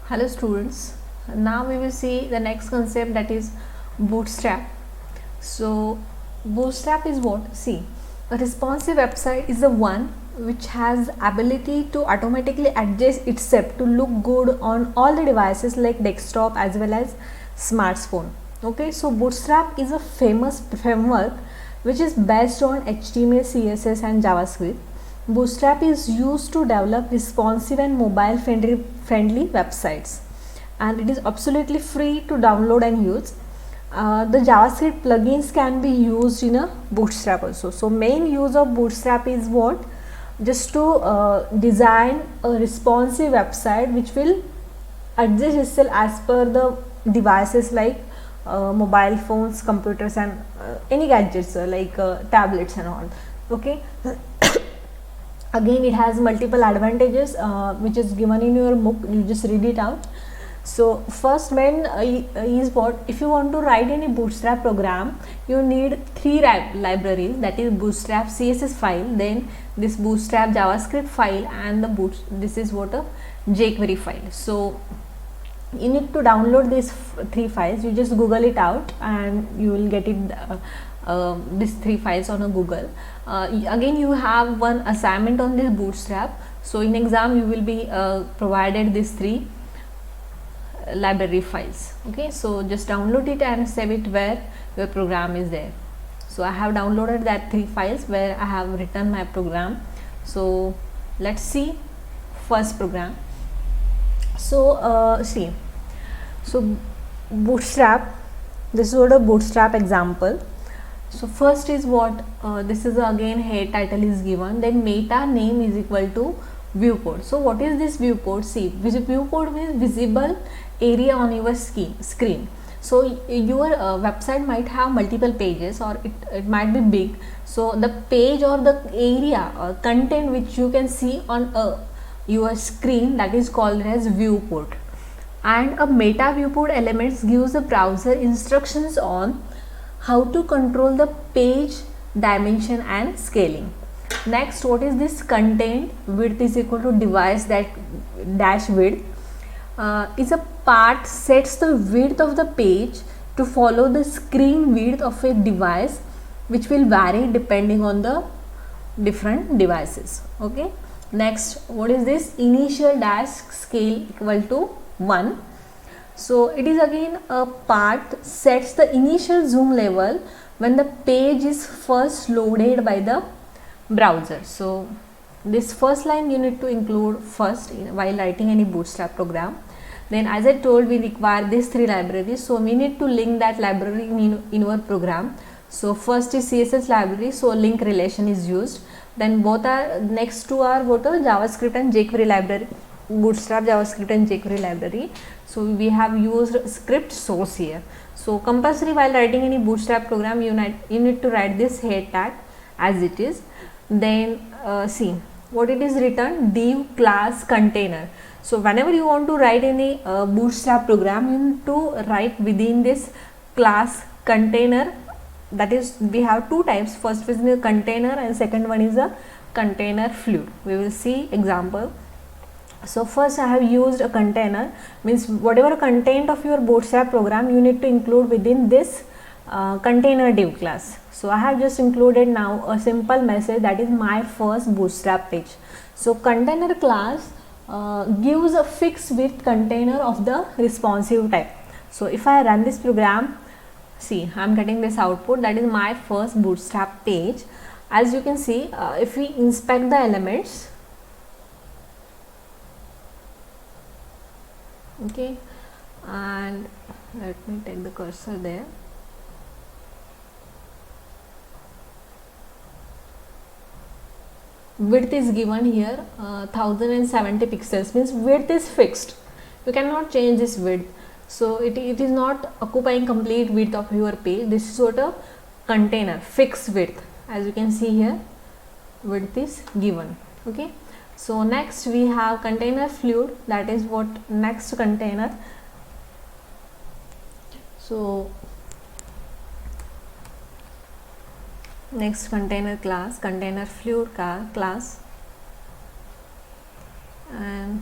Hello students, now we will see the next concept, that is Bootstrap. So Bootstrap is what? See, a responsive website is the one which has ability to automatically adjust itself to look good on all the devices like desktop as well as smartphone. Okay, so Bootstrap is a famous framework which is based on HTML, CSS and JavaScript. Bootstrap is used to develop responsive and mobile friendly websites, and it is absolutely free to download and use. The JavaScript plugins can be used in a Bootstrap also. So main use of Bootstrap is what? Just to design a responsive website which will adjust itself as per the devices like mobile phones, computers and any gadgets like tablets and all. Okay. Again, it has multiple advantages which is given in your book. You just read it out. So first main is what? If you want to write any Bootstrap program, you need three libraries, that is Bootstrap CSS file, then this Bootstrap JavaScript file, and this is what a jQuery file. So you need to download these three files. You just Google it out and you will get it these three files on a Google. Again, you have one assignment on this Bootstrap. So in exam you will be provided these three library files. Okay, so just download it and save it where your program is there. So I have downloaded that three files where I have written my program. So let's see first program. So see, so Bootstrap, this is what a Bootstrap example. So first is what? This is again head title is given, then meta name is equal to viewport. So what is this viewport? See, viewport means visible area on your screen. So your website might have multiple pages, or it might be big. So the page or the area or content which you can see on your screen, that is called as viewport. And a meta viewport elements gives the browser instructions on how to control the page dimension and scaling. Next, what is this content? Width is equal to device that dash width. Is a part sets the width of the page to follow the screen width of a device, which will vary depending on the different devices. Okay. Next, what is this? Initial dash scale equal to 1. So it is again a part sets the initial zoom level when the page is first loaded by the browser. So this first line you need to include first while writing any Bootstrap program. Then as I told, we require these three libraries, so we need to link that library in our program. So first is CSS library, so link relation is used. Then both are, next two are what? JavaScript and jQuery library, Bootstrap JavaScript and jQuery library. So we have used script source here. So compulsory while writing any Bootstrap program, you need to write this head tag as it is. Then see what it is written, div class container. So whenever you want to write any Bootstrap program, you need to write within this class container. That is, we have two types. First is a container and second one is a container fluid. We will see example. So first I have used a container, means whatever content of your Bootstrap program you need to include within this container div class. So I have just included now a simple message, that is my first Bootstrap page. So container class gives a fixed width container of the responsive type. So if I run this program, see, I am getting this output, that is my first Bootstrap page. As you can see, if we inspect the elements, okay, and let me take the cursor there. Width is given here 1070 pixels, means width is fixed, you cannot change this width. So it is not occupying complete width of your page. This is what a container fixed width. As you can see here, width is given. Okay. So next we have container fluid, that is what next container. So next container class, container fluid class, and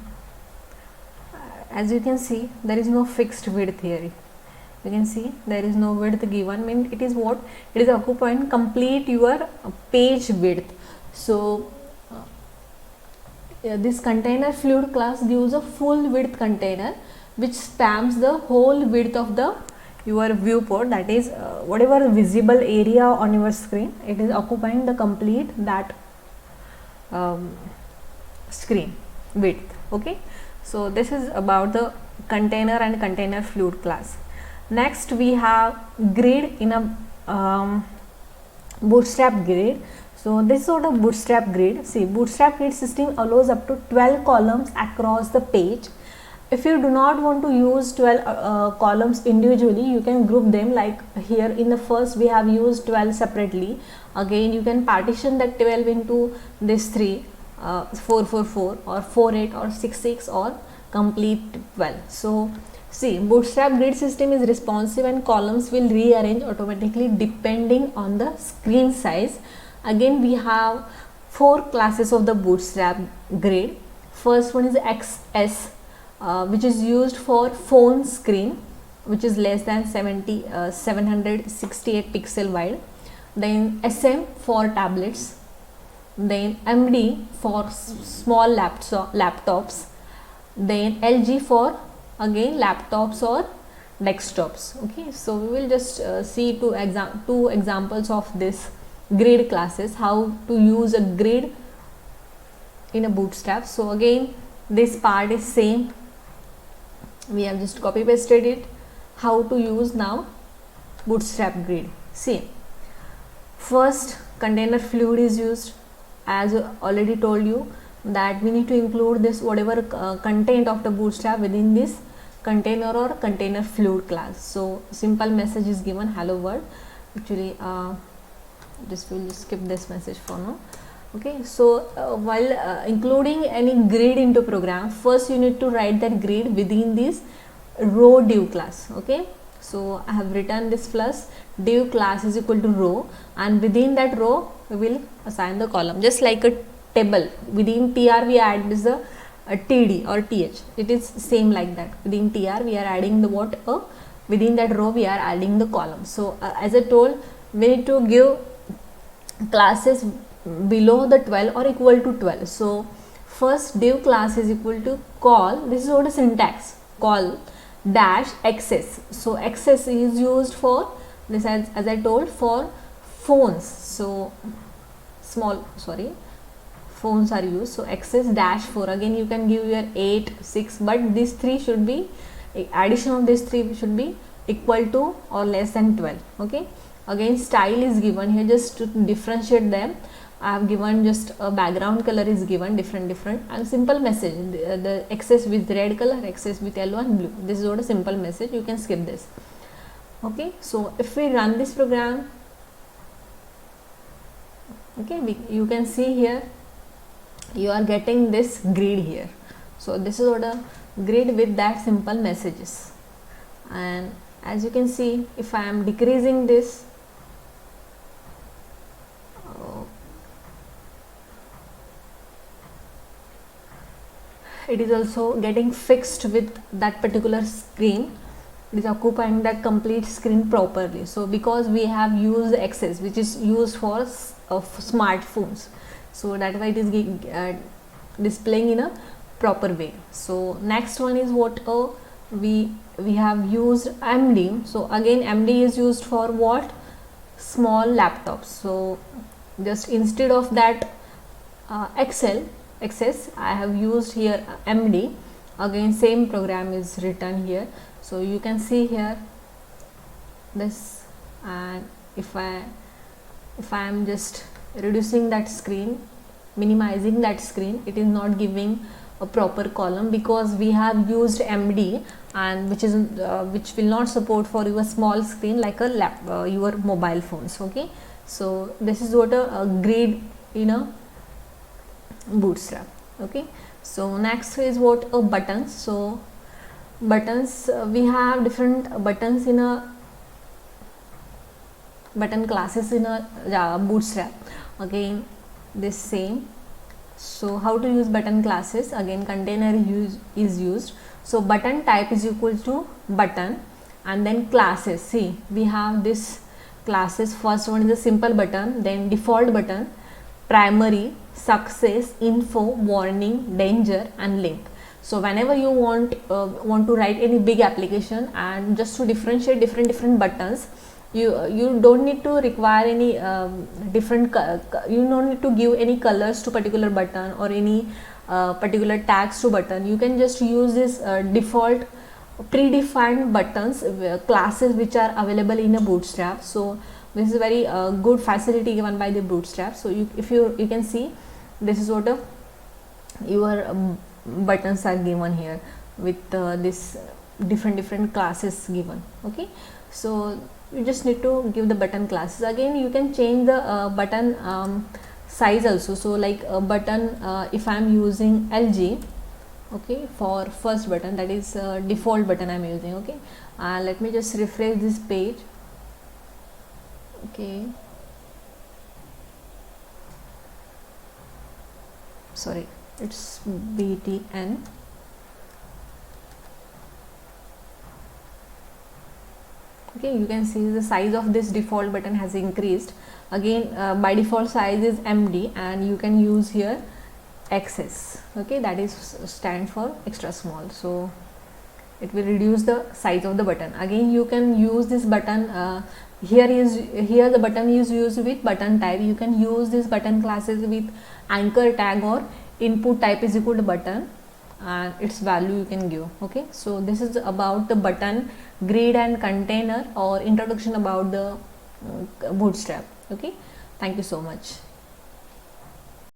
as you can see, there is no fixed width here. You can see there is no width given, mean it is what it is occupying complete your page width. So this container fluid class gives a full width container which spans the whole width of the your viewport, that is whatever visible area on your screen, it is occupying the complete that screen width. Okay, so this is about the container and container fluid class. Next we have grid in a bootstrap grid. So this sort of bootstrap grid, see, bootstrap grid system allows up to 12 columns across the page. If you do not want to use 12 columns individually, you can group them, like here in the first we have used 12 separately. Again you can partition that 12 into this 3, 4 4 4 or 4 8 or 6 6 or complete 12. So see, bootstrap grid system is responsive and columns will rearrange automatically depending on the screen size. Again we have 4 classes of the bootstrap grid. First one is XS, which is used for phone screen which is less than 768 pixel wide. Then SM for tablets. Then MD for small laptops. Then LG for again laptops or desktops. Okay, so we will just see two examples of this grid classes, how to use a grid in a bootstrap. So again this part is same, we have just copy pasted it. How to use now bootstrap grid? See, first container fluid is used, as already told you that we need to include this whatever content of the bootstrap within this container or container fluid class. So simple message is given, hello world. Actually just will skip this message for now. Okay, so while including any grid into program, first you need to write that grid within this row div class. Okay, so I have written this plus div class is equal to row, and within that row we will assign the column, just like a table. Within tr we add this a td or th, it is same like that. Within tr we are adding the what, within that row we are adding the column. So as I told, we need to give classes below the 12 or equal to 12. So first div class is equal to call, this is what a syntax, call dash access. So access is used for this, as I told, for phones. So phones are used. So access dash 4, again you can give your 8 6, but these 3 should be, addition of these 3 should be equal to or less than 12. Okay, again style is given here, just to differentiate them I have given just a background color is given different, and simple message, the access with red color, access with yellow and blue. This is what a simple message, you can skip this. Okay, so if we run this program, okay, you can see here you are getting this grid here. So this is what a grid with that simple messages. And as you can see, if I am decreasing this, it is also getting fixed with that particular screen, it is occupying that complete screen properly. So because we have used access which is used for smartphones, so that why it is displaying in a proper way. So next one is what we have used MD. So again MD is used for what, small laptops. So just instead of that access I have used here MD. Again same program is written here. So you can see here this, and if I am just reducing that screen, minimizing that screen, it is not giving a proper column because we have used MD, and which will not support for your small screen like a your mobile phones. Okay, so this is what a grid in a bootstrap. Okay, so next is what a buttons. So buttons, we have different buttons in a button classes in a Java bootstrap. Again this same. So how to use button classes? Again container is used. So button type is equal to button, and then classes. See, we have this classes. First one is a simple button, then default button, primary, success, info, warning, danger, and link. So whenever you want to write any big application, and just to differentiate different buttons, you don't need to require any you don't need to give any colors to particular button or any particular tags to button. You can just use this default predefined buttons classes which are available in a Bootstrap. So this is very good facility given by the Bootstrap. So if you can see, this is what your buttons are given here with this different classes given. Okay, so you just need to give the button classes. Again, you can change the button size also. So like a button, if I am using LG, okay, for first button, that is default button I am using. Okay, let me just refresh this page. Okay, sorry, it's BTN. Okay, you can see the size of this default button has increased. Again, by default size is MD, and you can use here XS. Okay, that is stand for extra small. So it will reduce the size of the button. Again, you can use this button. Here the button is used with button type. You can use this button classes with anchor tag or input type is equal to button, and its value you can give. Okay, so this is about the button grid and container, or introduction about the Bootstrap. Okay, thank you so much.